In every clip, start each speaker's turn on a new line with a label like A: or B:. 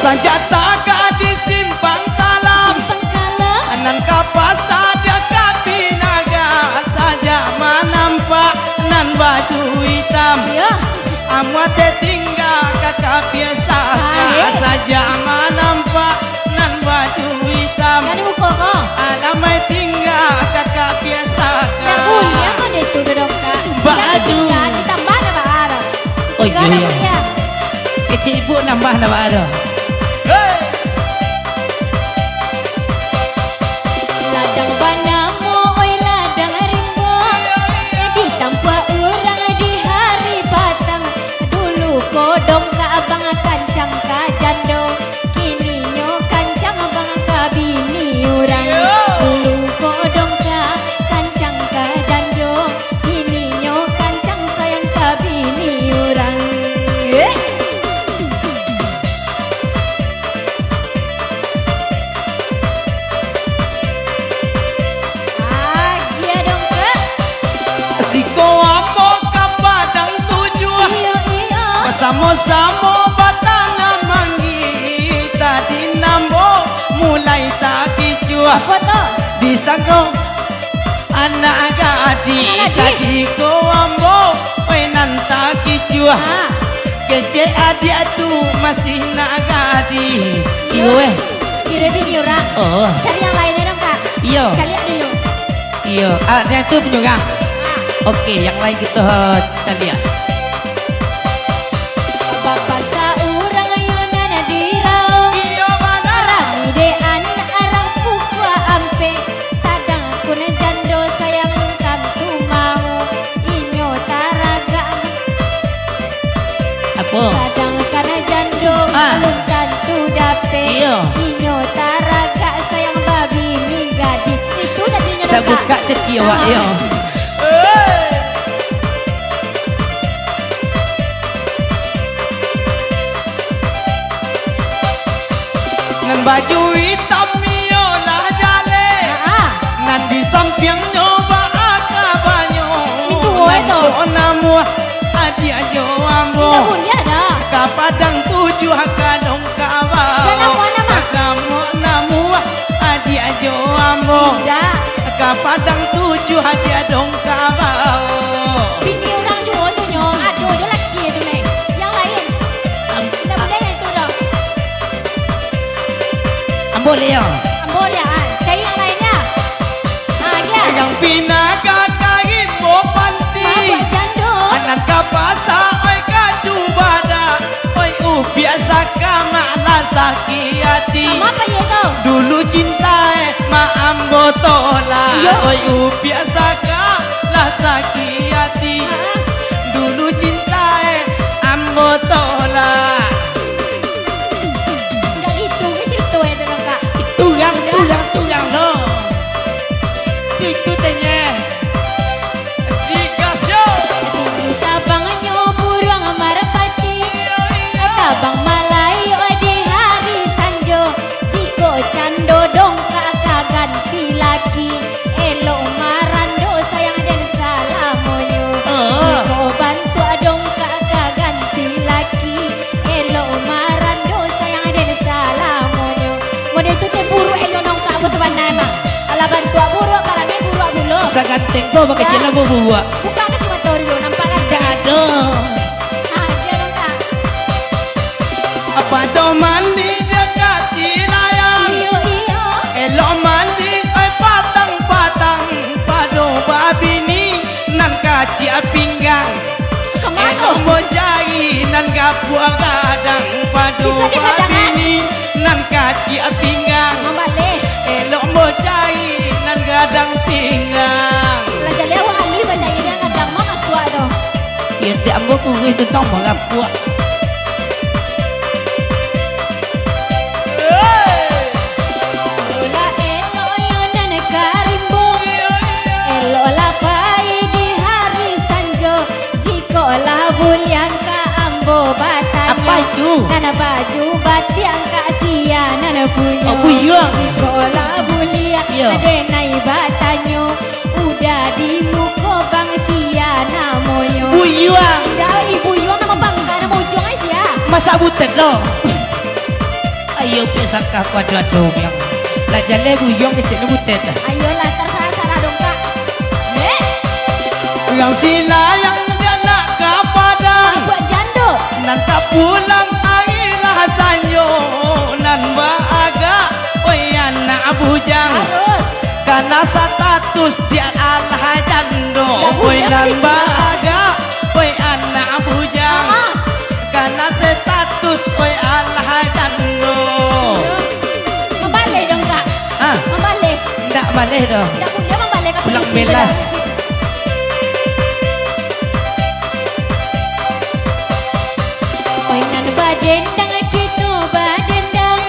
A: Senjata di simpang kalam nan kapas ada kapinaga saja menampak nan baju hitam amat tinggal kakak biasa saja menampak nan baju hitam alamai tinggal kakak biasa baju
B: ditambah nama Arab.
A: oh iya kecil ibu nambah nama ada
B: Ladang banamu, oi ladang rimbo, ditampak orang di hari batang. Dulu kodong ka abang kancang ka jando, kini nyo kancang abang ka bini orang. Dulu kodong ka kancang ka jando, kini nyo kancang sayang ka bini orang.
A: Samo-samo batana mangi tadi nambo mulai tak kicua disangko anak gadi tadi ko ambo penan tak kicua kece adik tu masih nak gadi iwe
B: kira video rak cari yang lainnya dong kak
A: iyo
B: cari dulu
A: iyo ada tu penyugang oke yang lain kita cari ya
B: Bapak seorang yonan dirau Rami de anak arang pukwa ampe Sadang kun jando sayang lungkan tu mau Inyo taraga
A: apa?
B: Sadang kana jando lungkan tu dape Inyo taraga sayang babi ni gadi Itu tadinya
A: saya buka ceki awak yo nan baju hitam miolah jale nan di samping nyoba akabanyo nan namu adi ajo ambo
B: kita boleh dah
A: ka padang tujuh kadong kawa sakamo namu adi ajo ambo ka padang tujuh adi adong kawa
B: bini orang juga tu nyo aduh je laki tu leh yang lain kita boleh yang itu dah
A: boleh ya
B: boleh cari yang lainnya ya
A: yang pinaga kaimbo panti
B: jando
A: anan kapasa oi kaju bada oi biasa kamala sakit hati
B: apa ye tu
A: dulu cinta maambo tola oi biasa kala sakit hati dulu cinta ambo tola tuyang lo itu tanya digas yo
B: tabangnya burung marapati tabang malayo di hari sanjo jiko cando dong kakak ganti laki elo marando sayang dan salamonyo jiko bantu adong kakak ganti laki elo marando sayang dan salamonyo mode itu te buru elo nong kak sebenarnya mah ala bantu buru karangnya buru bulo
A: bisa ganteng kok pakai celana buah
B: buka ke cuma tori lo nampak kan
A: tidak ada
B: dia dong kak
A: apa do mandi dekat cilayang
B: iyo
A: elo mandi patang pado babi ni nan kaci pinggang elo mojai nan gapua gadang pado babi ni nan kaci pinggang elo mojai nan gadang pinggang
B: belajar lewat ali baca ini yang kadang mama suak tu
A: ya tiap ambo ku itu tong mengapua apa itu?
B: Nana baju batiang kasia nana punya.
A: Oh buyang.
B: Di kola bulia ada naik batanyo udah di muko bang sia namonyo.
A: Buyang.
B: Dah ibu yuang nama bangga nama ujung sia.
A: Masa butet lo. dia pesak kau ada yang lah jalan buyong kecil butet.
B: Ayolah terserah dong kak.
A: Yang sila yang dia nak ke padang
B: Buat jando.
A: nan tak pulang ailah sanyo nan baaga oi anak bujang.
B: Harus.
A: Karena status dia alah jando oi
B: bujang
A: nan
B: dia.
A: baaga oi anak bujang. Karena status oi alah jando.
B: Membalik dong kak.
A: Ah,
B: Membalik.
A: ndak balik dah.
B: Ndak punya membalik ke
A: Pulang
B: polisi
A: belas.
B: dah. Oi nan badendang gitu badendang.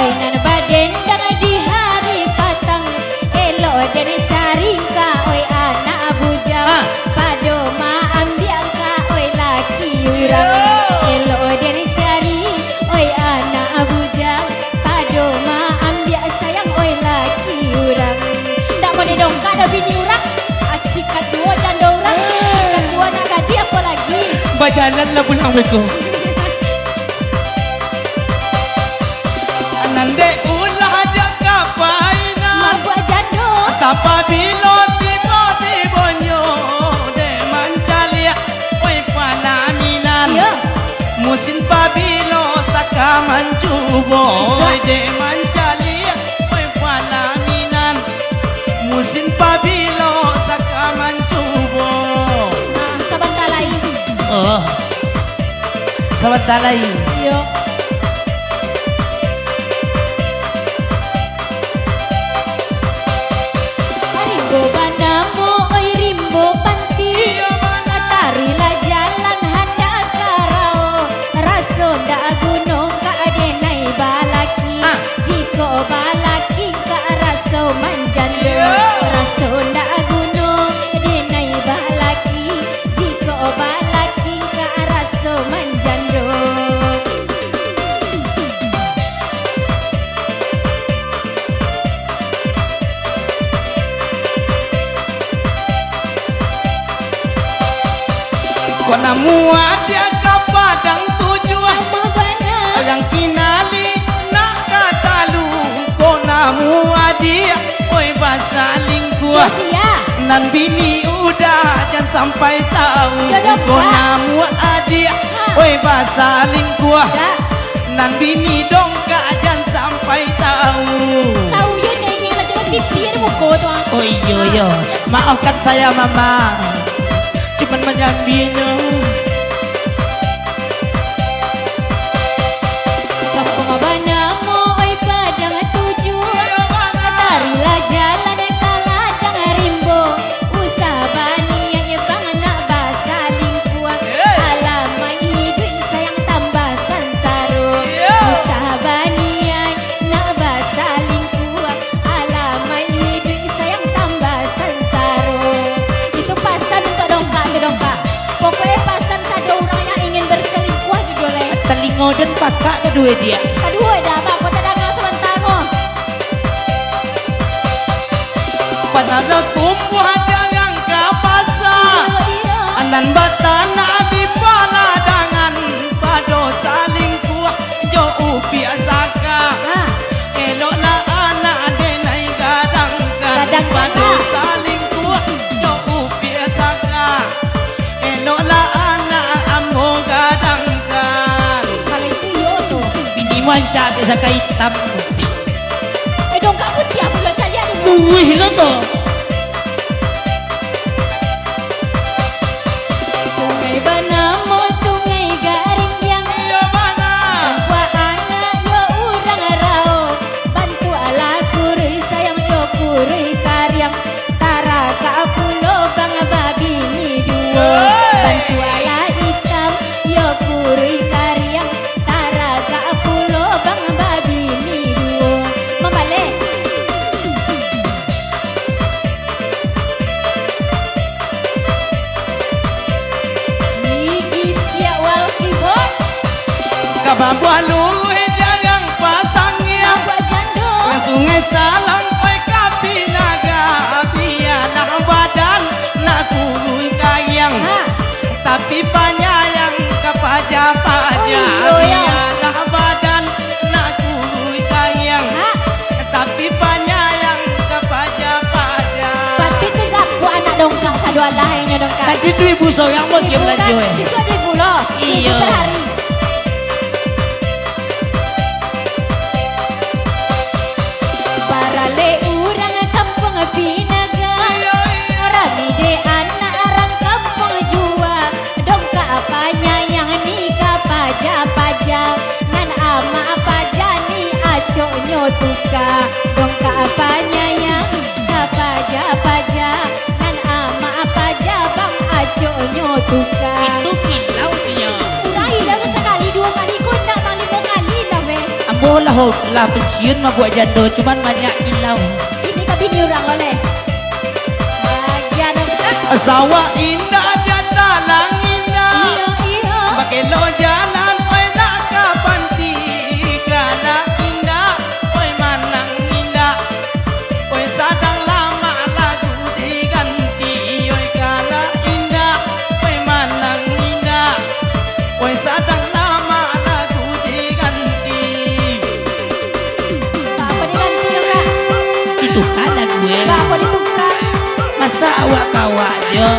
B: Oi nan badendang di hari patang. Elo dari cari ka oi anak bujang.
A: Ah.
B: Pado ma ambil ka oi laki urang. Elo dari cari oi anak bujang. Pado ma ambil sayang oi laki urang. Tak boleh dong kak ada bini urang. Sikat jua canda urang. Sikat jua nak gadi apa lagi?
A: Berjalan lah pulang beku. Nande ulah ada kapainan.
B: Buat jando.
A: Tapa bilo tiba bibonyo de mancalia oi palaminan.
B: Ya.
A: Musim pabilo saka mancubo oi de mancalia oi palaminan. Musim pabilo saka mancubo.
B: Nah, sebentar lagi.
A: Oh. Sebentar lagi.
B: Yo. Rimbo banamu, oi rimbo panti. Tarilah jalan hendak karao. Raso ndak gunung ka adenai balaki.
A: Ah.
B: Jiko balaki ka raso manjando. Raso ndak gunung adenai balaki. Jiko balaki ka raso manjando.
A: Kona muat dia ke padang tujuan.
B: Sama bana.
A: Yang kinali nak katalu kona muat dia oi basaling kuah.
B: Josia.
A: Nan bini udah jangan sampai tahu
B: Jodoh
A: kona muat dia oi basaling kuah.
B: Dah.
A: Nan bini dong jangan sampai tahu.
B: Tahu ya nih yang lagi pipi ada muka tuh.
A: Oh iya, maafkan saya mama. Cuman menyambino.
B: Kampung banamu oi padang tujuan. Tarilah jalan kaladang rimbo. Usah bani yang bang nak basaling kuat. Alamai hidup sayang tambah sansaro. Usah bani yang nak basaling kuat. Alamai hidup sayang tambah sansaro. Itu pasan untuk dongkak tu dongkak. Pokoknya pasan sado orang yang ingin berselingkuh judulnya.
A: Telingo dan pakak kedua dia.
B: Kedua dah bak kau tak dengar sebentar mo.
A: Pada tumbuh ada yang ke pasar.
B: Iya.
A: Anan batana di paladangan. Pado saling kuah jo biasaka.
B: Ah,
A: Eloklah anak denai gadangkan.
B: Gadangkan
A: Pado
B: lah.
A: saling kuah jo biasaka. Eloklah anak ambo gadangkan.
B: kalau itu yo tu.
A: Bini manca biasa hitam.
B: Dongkak putih apa lo cari dulu.
A: Wih lo to.
B: Sungai Banamo, sungai garing yang
A: Iya mana?
B: tanpa anak yo urang rao. Bantu ala kurui sayang yo kurui karyang. Tara ka pulo bang babi ni dua. Bantu ala hitam yo kurui karyang. Tara ka pulo bang babi ni dua. Membalik. Gigi siap wal keyboard.
A: Kababualu dia yang pasangnya.
B: Buat jando.
A: Yang sungai talang oi kapinaga. Biarlah badan nak kurui kayang.
B: Ha.
A: Tapi panyayang kepaja-paja.
B: Oh, iya, iya.
A: Biarlah badan nak kurui Berarti 2.000 seorang mau dia belanja ya?
B: Bisa 2.000 loh.
A: Iya.
B: Per hari. Barale urang kampung Pinaga. Orang ide anak orang kampung jua. Dongka apanya yang nikah paja-paja. Nan ama paja ni aconyo tuka. Dongka apanya yang paja-paja. Nan ama paja bang aconyo tuka.
A: Itu kilau dia.
B: Urai dalam sekali 2 kali kau tak bang 5 kali lah weh.
A: Ambo lah pensiun mah buat jando, cuman banyak kilau.
B: Ini kabini orang loleh. Bagian apa?
A: Sawah indah dan dalang indah.
B: Iya iya.
A: Pakai lo jalan, oi nak kapan tigala indah, oi manang indah, oi sadang lama lagu diganti, oi kala indah, oi manang indah, oi sadang lama lagu diganti.
B: Apa diganti enggak?
A: Itu kala gue.
B: Apa ditukar?
A: Masa awak kawak jo.